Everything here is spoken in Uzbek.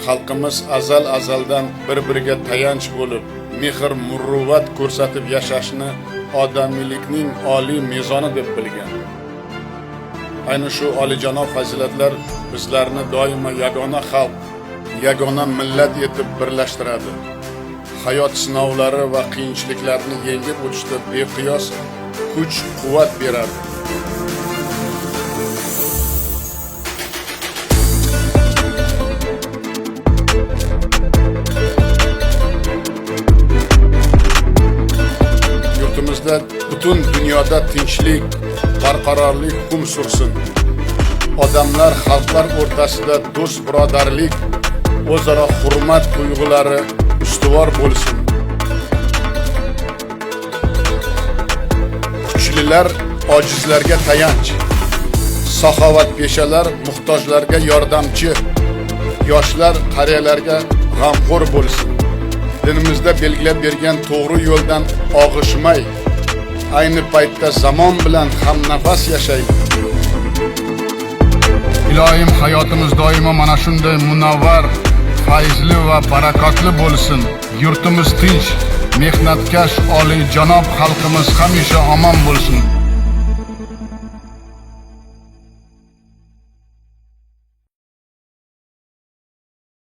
xalqimiz azaldan bir-biriga tayanch bo'lib, mehr, muruvvat ko'rsatib yashashni odamiylikning oliy mezoni deb bilgan. Ayni shu olijanob fazilatlar bizlarni doimo yagona xalq, yagona millat etib birlashtiradi. Hayot sinovlari va qiyinchiliklarni yengib o'tishda beqiyos kuch-quvvat beradi. Yurtimizda, butun dunyoda tinchlik, barqarorlik hukm sursin. Odamlar, xalqlar o'rtasida do'st, birodarlik, o'zaro hurmat tuyg'ulari ustuvor bo'lsin. Kuchlilar ojizlarga tayanch, saxovatpeshalar muhtojlarga yordamchi, yoshlar qariyalarga g'amxo'r bo'lsin. Dinimizda belgilab bergan to'g'ri yo'ldan og'ishmay, ayni paytda zamon bilan hamnafas yashaylik. Ilohim, hayotimiz doimo mana shunday munavvar, fayzli va barakotli bo'lsin. Yurtimiz tinch, mehnatkash, oliyjanob xalqimiz hamisha omon bo'lsin.